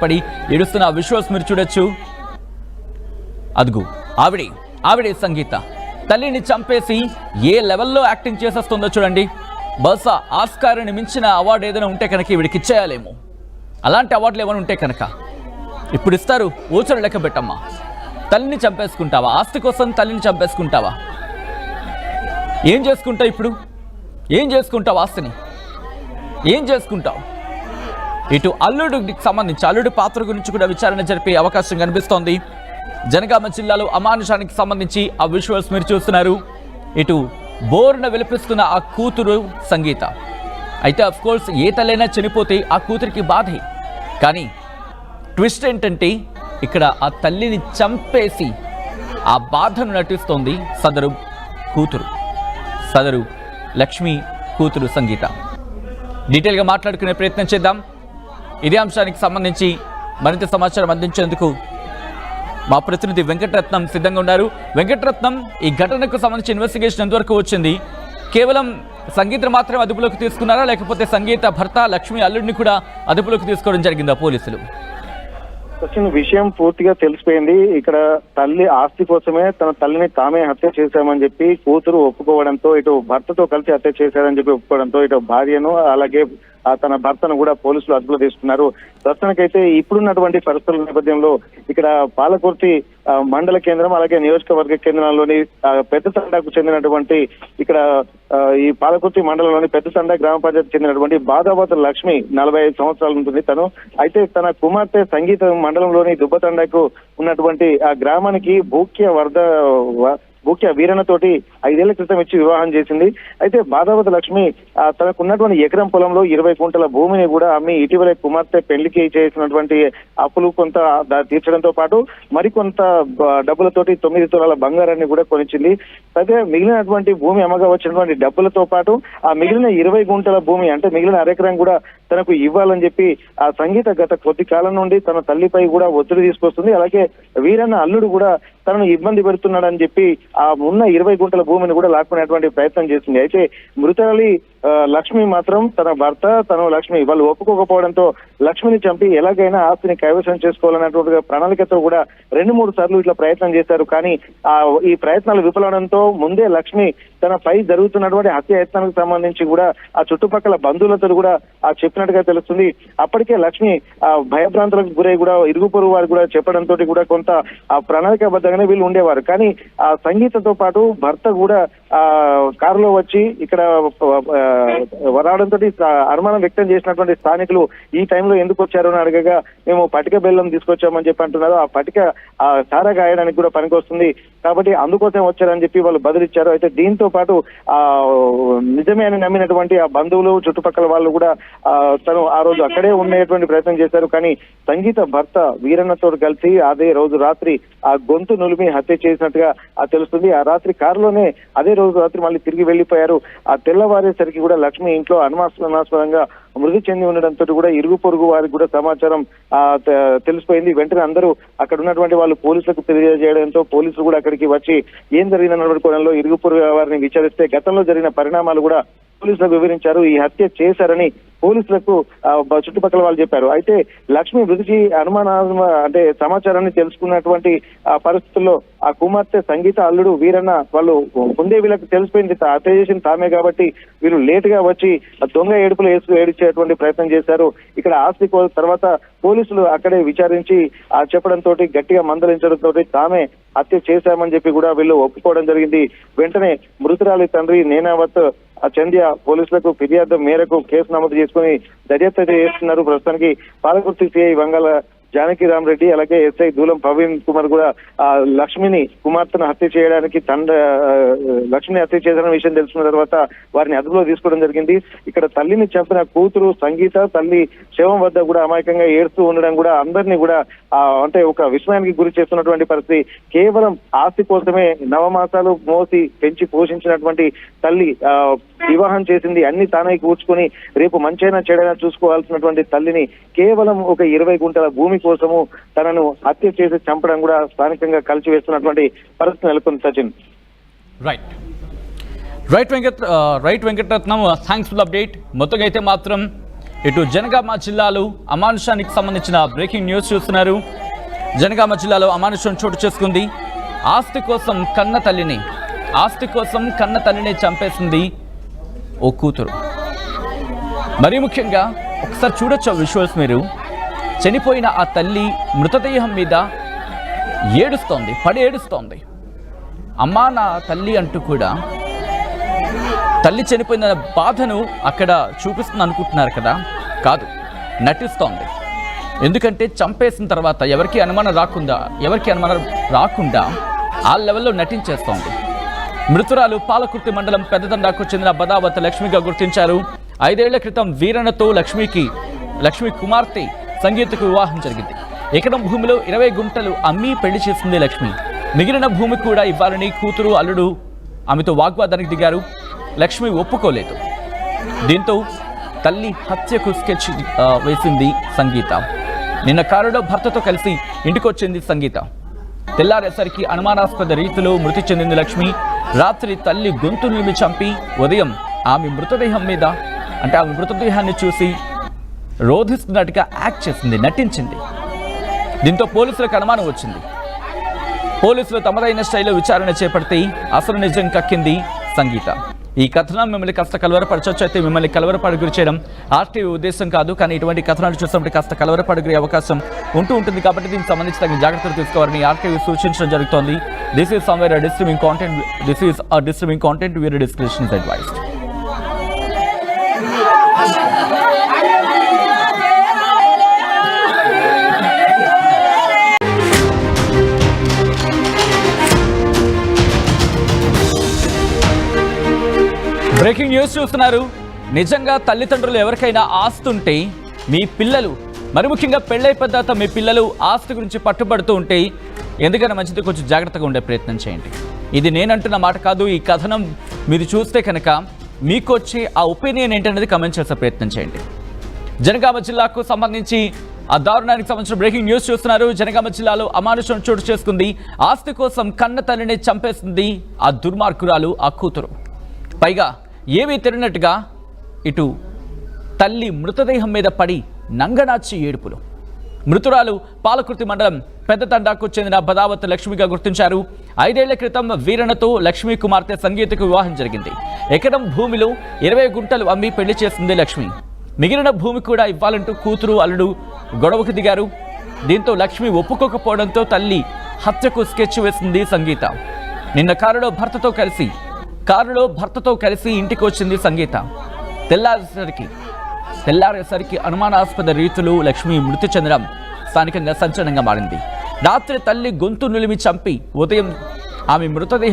పడి ఏడుస్తున్న విశ్వాస్ మీరు చూడొచ్చు. అదుగు ఆవిడే సంగీత తల్లిని చంపేసి ఏ లెవెల్లో యాక్టింగ్ చేసేస్తుందో చూడండి. బహుశా ఆస్కార్ని మించిన అవార్డు ఏదైనా ఉంటే కనుక వీడికి ఇచ్చేయాలేమో. అలాంటి అవార్డులు ఏమైనా ఉంటే కనుక ఇప్పుడు ఇస్తారు. ఓచరు లెక్క పెట్టమ్మా. తల్లిని చంపేసుకుంటావా? ఆస్తి కోసం తల్లిని చంపేసుకుంటావా? ఏం చేసుకుంటావు ఇప్పుడు? ఏం చేసుకుంటావు? ఆస్తిని ఏం చేసుకుంటావు? ఇటు అల్లుడికి సంబంధించి అల్లుడి పాత్ర గురించి కూడా విచారణ జరిపే అవకాశం కనిపిస్తోంది. జనగామ జిల్లాలో అమానుషానికి సంబంధించి ఆ విజువల్స్ మీరు చూస్తున్నారు. ఇటు బోర్న విలిపిస్తున్న ఆ కూతురు సంగీత. అయితే అఫ్ కోర్స్ ఏ తల్లైనా చనిపోతే ఆ కూతురికి బాధే. కానీ ట్విస్ట్ ఏంటంటే ఇక్కడ ఆ తల్లిని చంపేసి ఆ బాధను నటిస్తోంది సదరు లక్ష్మి కూతురు సంగీత. డీటెయిల్గా మాట్లాడుకునే ప్రయత్నం చేద్దాం. ఇదే అంశానికి సంబంధించి మరింత సమాచారం అందించేందుకు మా ప్రతినిధి వెంకటరత్నం సిద్ధంగా ఉన్నారు. వెంకటరత్నం, ఈ ఘటనకు సంబంధించి ఇన్వెస్టిగేషన్ ఎంతవరకు వచ్చింది? కేవలం సంగీత మాత్రమే అదుపులోకి తీసుకున్నారా, లేకపోతే సంగీత భర్త లక్ష్మి అల్లుడిని కూడా అదుపులోకి తీసుకోవడం జరిగిందా పోలీసులు? విషయం పూర్తిగా తెలిసిపోయింది. ఇక్కడ తల్లి ఆస్తి కోసమే తన తల్లిని తామే హత్య చేశామని చెప్పి కూతురు ఒప్పుకోవడంతో, ఇటు భర్తతో కలిసి హత్య చేశారని చెప్పి ఒప్పుకోవడంతో ఇటు భార్యను అలాగే తన భర్తను కూడా పోలీసులు అదుపులో తీసుకున్నారు. ప్రస్తుతానికైతే ఇప్పుడున్నటువంటి పరిస్థితుల నేపథ్యంలో ఇక్కడ పాలకుర్తి మండల కేంద్రం అలాగే నియోజకవర్గ కేంద్రంలోని పెద్ద తండాకు చెందినటువంటి ఇక్కడ ఈ పాలకుర్తి మండలంలోని పెద్ద తండా గ్రామ పంచాయతీ చెందినటువంటి బాదావత లక్ష్మి 45 సంవత్సరాలు ఉంటుంది తను. అయితే తన కుమార్తె సంగీత మండలంలోని దుబ్బతండాకు ఉన్నటువంటి ఆ గ్రామానికి భూక్య వీరన్నతోటి 5 ఏళ్ల క్రితం ఇచ్చి వివాహం చేసింది. అయితే బాదావత లక్ష్మి తనకున్నటువంటి ఎకరం పొలంలో 20 గుంటల భూమిని కూడా అమ్మి ఇటీవలే కుమార్తె పెళ్లికి చేసినటువంటి అప్పులు కొంత తీర్చడంతో పాటు మరికొంత డబ్బులతోటి 9 తులాల బంగారాన్ని కూడా కొనిచ్చింది. అయితే మిగిలినటువంటి భూమి అమ్మగా వచ్చినటువంటి డబ్బులతో పాటు ఆ మిగిలిన 20 గుంటల భూమి అంటే మిగిలిన అరెకరం కూడా తనకు ఇవ్వాలని చెప్పి ఆ సంగీత గత కొద్ది కాలం నుండి తన తల్లిపై కూడా ఒత్తిడి తీసుకొస్తుంది. అలాగే వీరన్న అల్లుడు కూడా తనను ఇబ్బంది పెడుతున్నాడని చెప్పి ఆ ఉన్న 20 గుంటల భూమిని కూడా లాక్కునేటువంటి ప్రయత్నం చేసింది. అయితే మృతురాలి లక్ష్మి మాత్రం తన భర్త లక్ష్మి వాళ్ళు ఒప్పుకోకపోవడంతో లక్ష్మిని చంపి ఎలాగైనా ఆస్తిని కైవసం చేసుకోవాలన్నటువంటి ప్రణాళికతో కూడా 2-3 సార్లు ఇట్లా ప్రయత్నం చేశారు. కానీ ఈ ప్రయత్నాలు విఫలవడంతో ముందే లక్ష్మి తనపై జరుగుతున్నటువంటి హత్యాయత్నానికి సంబంధించి కూడా ఆ చుట్టుపక్కల బంధువులతో కూడా చెప్పినట్టుగా తెలుస్తుంది. అప్పటికే లక్ష్మి భయభ్రాంతులకు గురై కూడా ఇరుగు పొరుగు వారు కూడా చెప్పడంతో కూడా కొంత ప్రణాళికాబద్ధంగానే వీళ్ళు ఉండేవారు. కానీ ఆ సంగీతతో పాటు భర్త కూడా కారులో వచ్చి ఇక్కడ రావడంతో అనుమానం వ్యక్తం చేసినటువంటి స్థానికులు ఈ టైంలో ఎందుకు వచ్చారు అని అడగగా మేము పటిక బెల్లం తీసుకొచ్చామని చెప్పి అంటున్నారు. ఆ పటిక సారా గాయడానికి కూడా పనికొస్తుంది కాబట్టి అందుకోసం వచ్చారని చెప్పి వాళ్ళు బదులిచ్చారు. అయితే దీంతో పాటు నిజమే అని నమ్మినటువంటి ఆ బంధువులు చుట్టుపక్కల వాళ్ళు కూడా తను ఆ రోజు అక్కడే ఉండేటువంటి ప్రయత్నం చేశారు. కానీ సంగీత భర్త వీరన్నతో కలిసి అదే రోజు రాత్రి ఆ గొంతు నులిమి హత్య చేసినట్టుగా తెలుస్తుంది. ఆ రాత్రి కారులోనే అదే రోజు రాత్రి మళ్ళీ తిరిగి వెళ్లిపోయారు. ఆ తెల్లవారేసరికి కూడా లక్ష్మి ఇంట్లో అనుమానాస్పదంగా మృతి చెంది ఉండడంతో కూడా ఇరుగు పొరుగు వారికి కూడా సమాచారం తెలిసిపోయింది. వెంటనే అందరూ అక్కడ ఉన్నటువంటి వాళ్ళు పోలీసులకు తెలియజేయడంతో పోలీసులు కూడా అక్కడికి వచ్చి ఏం జరిగిందన్నటువంటి కోణంలో ఇరుగు పొరుగు వారిని విచారిస్తే గతంలో జరిగిన పరిణామాలు కూడా పోలీసులకు వివరించారు. ఈ హత్య చేశారని పోలీసులకు చుట్టుపక్కల వాళ్ళు చెప్పారు. అయితే లక్ష్మి మృతికి అంటే సమాచారాన్ని తెలుసుకున్నటువంటి పరిస్థితుల్లో ఆ కుమార్తె సంగీత అల్లుడు వీరన్న వాళ్ళు ముందే వీళ్ళకి తెలిసిపోయింది హత్య చేసిన తామే కాబట్టి వీళ్ళు లేట్ గా వచ్చి దొంగ ఏడుపులు ఏడిచేటువంటి ప్రయత్నం చేశారు. ఇక్కడ ఆస్తి తర్వాత పోలీసులు అక్కడే విచారించి చెప్పడంతో గట్టిగా మందలించడంతో తామే హత్య చేశామని చెప్పి కూడా వీళ్ళు ఒప్పుకోవడం జరిగింది. వెంటనే మృతురాలి తండ్రి నేనావత్ చంద్య పోలీసులకు ఫిర్యాదు మేరకు కేసు నమోదు చేసుకుని దర్యాప్తు చేస్తున్నారు. ప్రస్తుతానికి పాలకుర్తి సిఐ వంగల జానకిరామ్ రెడ్డి అలాగే ఎస్ఐ దూలం ప్రవీణ్ కుమార్ కూడా లక్ష్మిని కుమార్తెను హత్య చేయడానికి లక్ష్మిని హత్య చేసిన విషయం తెలుసుకున్న తర్వాత వారిని అదుపులో తీసుకోవడం జరిగింది. ఇక్కడ తల్లిని చంపిన కూతురు సంగీత తల్లి శవం వద్ద కూడా అమాయకంగా ఏడుస్తూ ఉండడం కూడా అందరినీ కూడా అంటే ఒక విస్మయానికి గురి చేస్తున్నటువంటి పరిస్థితి. కేవలం ఆస్తి కోసమే నవమాసాలు మోసి పెంచి పోషించినటువంటి తల్లి వివాహం చేసింది, అన్ని తానే కూర్చుకొని రేపు మంచైనా చెడైనా చూసుకోవాల్సినటువంటి తల్లిని కేవలం ఒక 20 గుంటల భూమి కోసము తనను హత్య చేసి చంపడం కూడా స్థానికంగా కలిసివేస్తున్నటువంటి పరిస్థితి నెలకొంది. Sachin. Right Venkataratnam, thanks for the update. మొత్తంగా అయితే మాత్రం ఇటు జనగామ జిల్లాలో అమానుషానికి సంబంధించిన బ్రేకింగ్ న్యూస్ చూస్తున్నారు. జనగామ జిల్లాలో అమానుషం చోటు చేసుకుంది. ఆస్తి కోసం కన్న తల్లిని చంపేసింది ఓ కూతురు. మరీ ముఖ్యంగా ఒకసారి చూడొచ్చు విజువల్స్ మీరు. చనిపోయిన ఆ తల్లి మృతదేహం మీద ఏడుస్తోంది. అమ్మా నా తల్లి అంటూ కూడా తల్లి చనిపోయిన బాధను అక్కడ చూపిస్తుంది అనుకుంటున్నారు కదా, కాదు, నటిస్తోంది. ఎందుకంటే చంపేసిన తర్వాత ఎవరికి అనుమానం రాకుండా ఆ లెవెల్లో నటించేస్తోంది. మృతురాలు పాలకుర్తి మండలం పెద్దదండాకు చెందిన బదావత్ లక్ష్మిగా గుర్తించారు. 5 ఏళ్ల క్రితం వీరన్నతో లక్ష్మి కుమార్తె సంగీతకు వివాహం జరిగింది. ఎకరం భూమిలో 20 గుంటలు అమ్మి పెళ్లి చేసింది లక్ష్మి. మిగిలిన భూమి కూడా ఇవ్వాలని కూతురు అల్లుడు ఆమెతో వాగ్వాదానికి దిగారు. లక్ష్మి ఒప్పుకోలేదు. దీంతో తల్లి హత్యకు స్కెచ్ వేసింది సంగీత. నిన్న కారులో భర్తతో కలిసి ఇంటికొచ్చింది సంగీత. తెల్లారేసరికి అనుమానాస్పద రీతిలో మృతి చెందింది లక్ష్మి. రాత్రి తల్లి గొంతు నిలిమి చంపి ఉదయం ఆమె మృతదేహాన్ని చూసి రోధిస్తున్నట్టుగా యాక్ట్ చేసింది, నటించింది. దీంతో పోలీసులకు అనుమానం వచ్చింది. పోలీసులు తమదైన స్టైల్లో విచారణ చేపడితే అసలు నిజం కక్కింది సంగీత. ఈ కథనం మిమ్మల్ని కాస్త కలవరపరచవచ్చు. అయితే మిమ్మల్ని కలవరపడి గురి చేయడం ఆర్టీవీ ఉద్దేశం కాదు, కానీ ఇటువంటి కథనాలు చూసినప్పుడు కాస్త కలవరపడిగే అవకాశం ఉంటుంది. కాబట్టి దీనికి సంబంధించి తగిన జాగ్రత్తలు తీసుకోవాలని ఆర్టీవీ సూచించడం జరుగుతోంది. This is somewhere distressing content viewer description is advised. Breaking news చూస్తున్నారు. నిజంగా తల్లిదండ్రులు ఎవరికైనా ఆస్తి ఉంటే మీ పిల్లలు, మరి ముఖ్యంగా పెళ్ళైపోయిన తర్వాత మీ పిల్లలు ఆస్తి గురించి పట్టుబడుతూ ఉంటే ఎందుకైనా మంచిది కొంచెం జాగ్రత్తగా ఉండే ప్రయత్నం చేయండి. ఇది నేనంటున్న మాట కాదు. ఈ కథనం మీరు చూస్తే కనుక మీకు వచ్చే ఆ ఒపీనియన్ ఏంటనేది కమెంట్ చేసే ప్రయత్నం చేయండి. జనగామ జిల్లాకు సంబంధించి ఆ దారుణానికి సంబంధించిన బ్రేకింగ్ న్యూస్ చూస్తున్నారు. జనగామ జిల్లాలో అమానుషం చోటు చేసుకుంది. ఆస్తి కోసం కన్న తల్లిని చంపేసింది ఆ దుర్మార్గురాలు, ఆ కూతురు. పైగా ఏమీ తిరిగినట్టుగా ఇటు తల్లి మృతదేహం మీద పడి నంగనాచి ఏడుపులు. మృతురాలు పాలకుర్తి మండలం పెద్దతండాకు చెందిన బదావత్ లక్ష్మిగా గుర్తించారు. 5 ఏళ్ల క్రితం వీరన్నతో లక్ష్మి కుమార్తె సంగీతకు వివాహం జరిగింది. ఎకరం భూమిలో 20 గుంటలు అమ్మి పెళ్లి చేసింది లక్ష్మి. మిగిలిన భూమి కూడా ఇవ్వాలంటూ కూతురు అల్లుడు గొడవకు దిగారు. దీంతో లక్ష్మి ఒప్పుకోకపోవడంతో తల్లి హత్యకు స్కెచ్ వేసింది సంగీత. నిన్న కారులో భర్తతో కలిసి ఇంటికి వచ్చింది సంగీత. తెల్లారేసరికి అనుమానాస్పద రీతిలో లక్ష్మి మృతి చెందడం స్థానికంగా సంచలనంగా మారింది. రాత్రి తల్లి గొంతు నులిమి చంపి ఉదయం ఆమె మృతదేహం